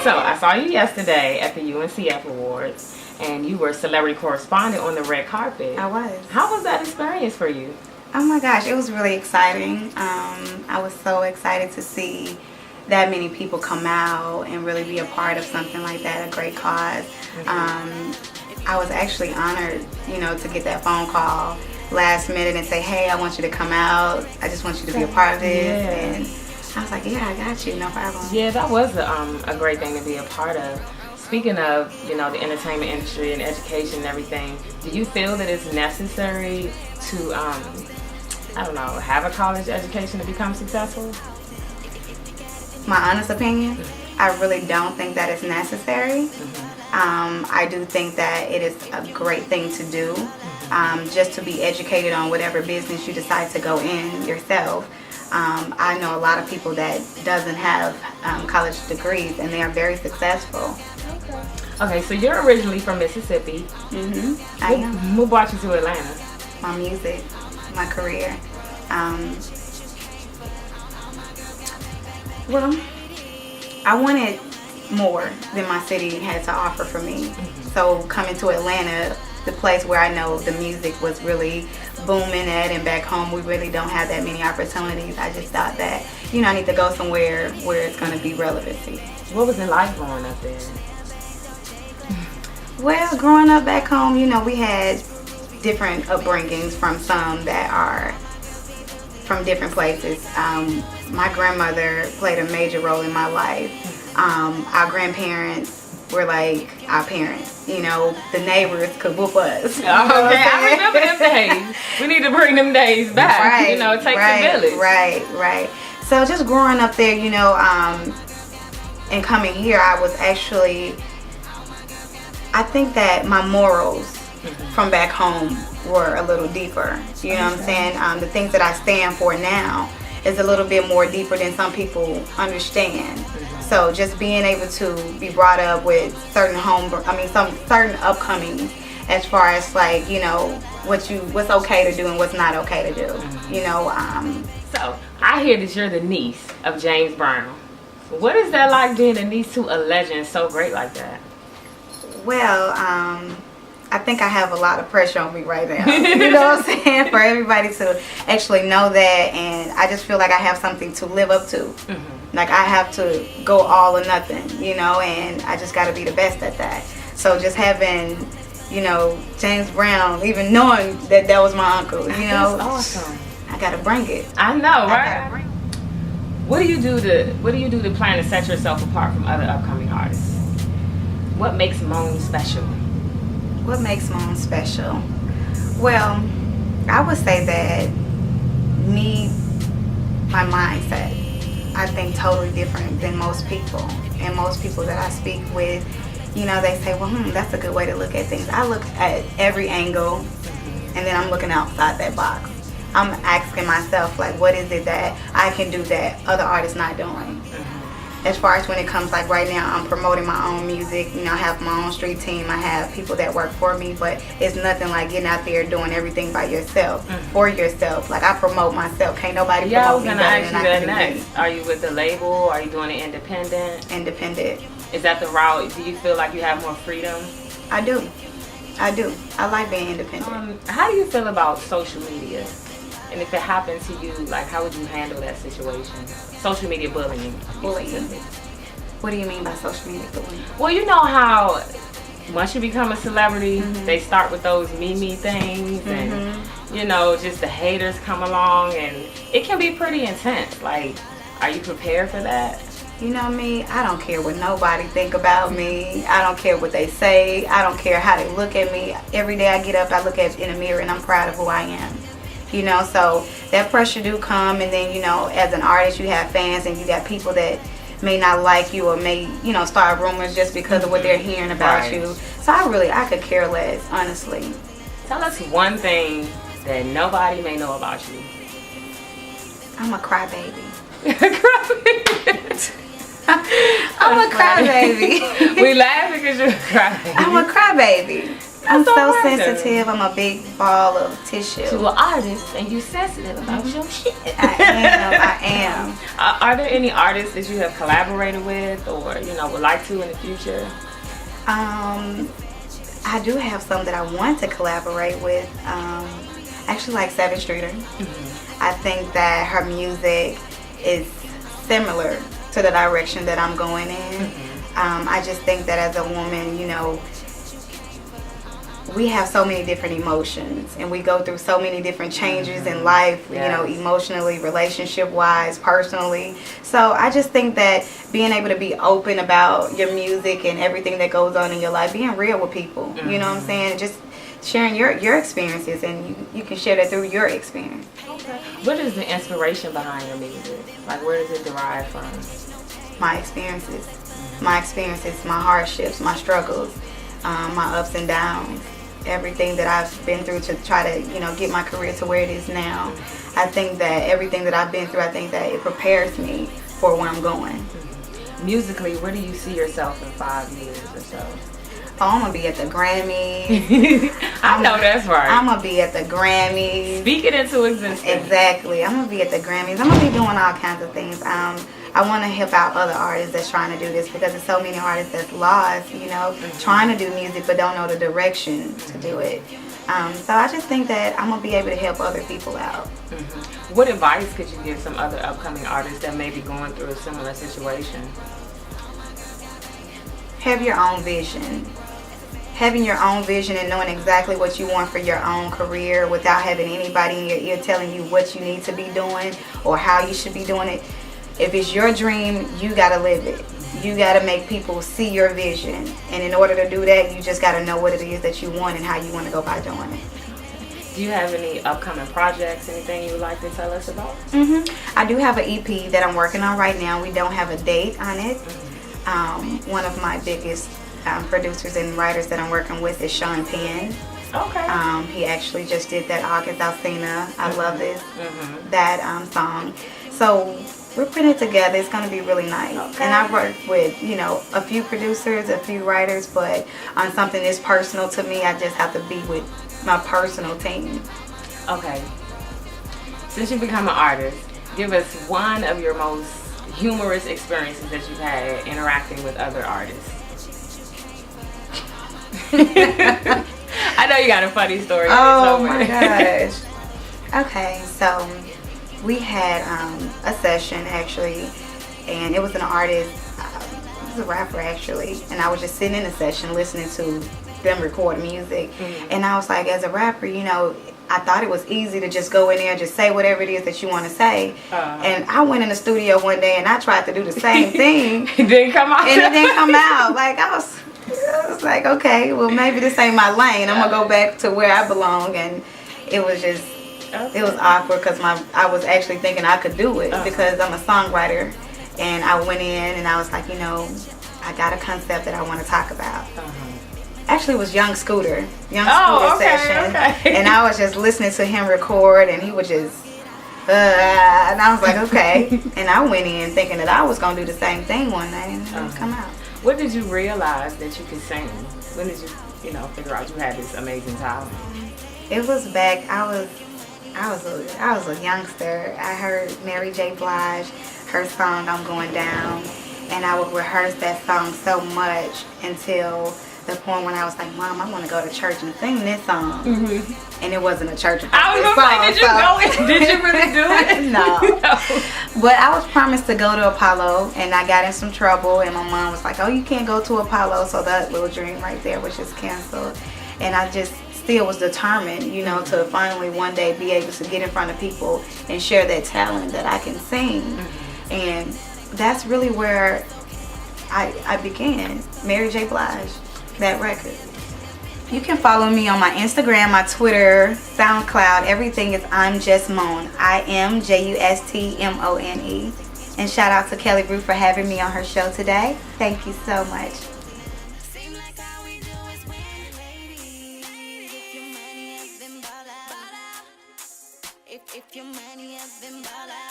So I saw you yesterday at the UNCF Awards, and you were celebrity correspondent on the red carpet. I was. How was that experience for you? Oh my gosh, it was really exciting. I was so excited to see that many people come out and really be a part of something like that, a great cause. I was actually honored, you know, to get that phone call last minute and say, hey, I want you to come out. I just want you to be a part of this. And I was like, yeah, I got you, no problem. Yeah, that was a great thing to be a part of. Speaking of, you know, the entertainment industry and education and everything, do you feel that it's necessary to, I don't know, have a college education to become successful? My honest opinion, I really don't think that it's necessary. I do think that it is a great thing to do, just to be educated on whatever business you decide to go in yourself. I know a lot of people that doesn't have college degrees, and they are very successful. Okay, so you're originally from Mississippi. I am. Who brought you to Atlanta? My music, my career. Well, I wanted more than my city had to offer for me. So coming to Atlanta, the place where I know the music was really booming at, and back home we really don't have that many opportunities. I just thought that, you know, I need to go somewhere where it's going to be relevancy. What was it like growing up there? Well, growing up back home, you know, we had different upbringings from some that are from different places. My grandmother played a major role in my life. Our grandparents were like our parents. You know, the neighbors could whoop us. Okay, I remember them days. We need to bring them days back. Right, you know, it takes a village. Right. So just growing up there, you know, and coming here, I was actually, I think that my morals from back home were a little deeper. You know what I'm saying? The things that I stand for now is a little bit more deeper than some people understand. So just being able to be brought up with certain some certain upcomings as far as like, you know, what's okay to do and what's not okay to do. You know. So I hear that you're the niece of James Brown. What is that like being a niece to a legend so great like that? Well, I think I have a lot of pressure on me right now. You know what I'm saying? For everybody to actually know that, and I just feel like I have something to live up to. Like I have to go all or nothing, you know, and I just got to be the best at that. So just having, you know, James Brown, even knowing that that was my uncle, you know, that's awesome. I got to bring it. I know, right? What do you do to plan to set yourself apart from other upcoming artists? What makes Mone special? What makes Mone special? Well, I would say that my mindset, I think totally different than most people. And most people that I speak with, you know, they say, well, that's a good way to look at things. I look at every angle, and then I'm looking outside that box. I'm asking myself, like, what is it that I can do that other artists not doing? As far as when it comes, like right now, I'm promoting my own music. You know, I have my own street team. I have people that work for me, but it's nothing like getting out there doing everything by yourself, for yourself. Like I promote myself. Can't nobody promote me better than I can do. Next. Are you with the label? Are you doing it independent? Independent. Is that the route? Do you feel like you have more freedom? I do. I like being independent. How do you feel about social media? And if it happened to you, like, how would you handle that situation? Social media bullying. What do you mean by social media bullying? Well, you know how once you become a celebrity, they start with those me things, and you know, just the haters come along, and it can be pretty intense. Like, are you prepared for that? You know me, I don't care what nobody think about me. I don't care what they say. I don't care how they look at me. Every day I get up, I look in the mirror, and I'm proud of who I am. You know, so that pressure do come, and then, you know, as an artist, you have fans, and you got people that may not like you, or may, you know, start rumors just because of what they're hearing about you. So I could care less, honestly. Tell us one thing that nobody may know about you. I'm a crybaby. I'm a crybaby. We laughing because you're a crybaby. I'm a crybaby. I'm so sensitive. I'm a big ball of tissue. To an artist, and you sensitive about your shit. I am. Are there any artists that you have collaborated with, or would like to in the future? I do have some that I want to collaborate with. Actually, like 7th Streeter. I think that her music is similar to the direction that I'm going in. I just think that as a woman, we have so many different emotions, and we go through so many different changes in life, emotionally, relationship-wise, personally. So I just think that being able to be open about your music and everything that goes on in your life, being real with people, you know what I'm saying? Just sharing your experiences, and you can share that through your experience. Okay. What is the inspiration behind your music? Like, where does it derive from? My experiences, my hardships, my struggles, my ups and downs. Everything that I've been through to try to, get my career to where it is now. I think that everything that I've been through, I think that it prepares me for where I'm going. Musically, where do you see yourself in 5 years or so? Oh, I'm going to be at the Grammys. I know that's right. I'm going to be at the Grammys. Speak it into existence. Exactly. I'm going to be at the Grammys. I'm going to be doing all kinds of things. I want to help out other artists that's trying to do this, because there's so many artists that's lost, trying to do music but don't know the direction to do it. So I just think that I'm going to be able to help other people out. What advice could you give some other upcoming artists that may be going through a similar situation? Have your own vision. Having your own vision and knowing exactly what you want for your own career without having anybody in your ear telling you what you need to be doing or how you should be doing it. If it's your dream, you got to live it. You got to make people see your vision. And in order to do that, you just got to know what it is that you want and how you want to go by doing it. Do you have any upcoming projects, anything you would like to tell us about? I do have an EP that I'm working on right now. We don't have a date on it. One of my biggest producers and writers that I'm working with is Sean Penn. Okay. He actually just did that August Alsina, I Love This, that song. So we're putting it together. It's going to be really nice. Okay. And I work with, a few producers, a few writers, but on something that's personal to me, I just have to be with my personal team. Okay. Since you've become an artist, give us one of your most humorous experiences that you've had interacting with other artists. I know you got a funny story. Oh my gosh. Okay, so we had a session actually, and it was an artist, it was a rapper actually, and I was just sitting in a session listening to them record music, and I was like, as a rapper, I thought it was easy to just go in there and just say whatever it is that you want to say. And I went in the studio one day and I tried to do the same thing. It didn't come out. And it didn't come out. Like I was like, okay, well maybe this ain't my lane. I'm gonna go back to where I belong. And it was just, it was awkward because I was actually thinking I could do it because I'm a songwriter. And I went in and I was like, I got a concept that I want to talk about. Actually, it was Young Scooter session, and I was just listening to him record, and he was just, and I was like, okay, and I went in thinking that I was gonna do the same thing one night, and it didn't come out. When did you realize that you could sing? When did you, figure out you had this amazing talent? It was back. I was a youngster. I heard Mary J. Blige, her song "I'm Going Down," and I would rehearse that song so much until the point when I was like, Mom, I want to go to church and sing this song. And it wasn't a church. I was going to say, did you really do it? No. But I was promised to go to Apollo, and I got in some trouble, and my mom was like, oh, you can't go to Apollo, so that little dream right there was just canceled. And I just still was determined, to finally one day be able to get in front of people and share that talent that I can sing. And that's really where I began, Mary J. Blige. That record. You can follow me on my Instagram, my Twitter, SoundCloud. Everything is I'm Just Mone. I am JUSTMONE. And shout out to Kelly Brew for having me on her show today. Thank you so much. If your money has been ball out.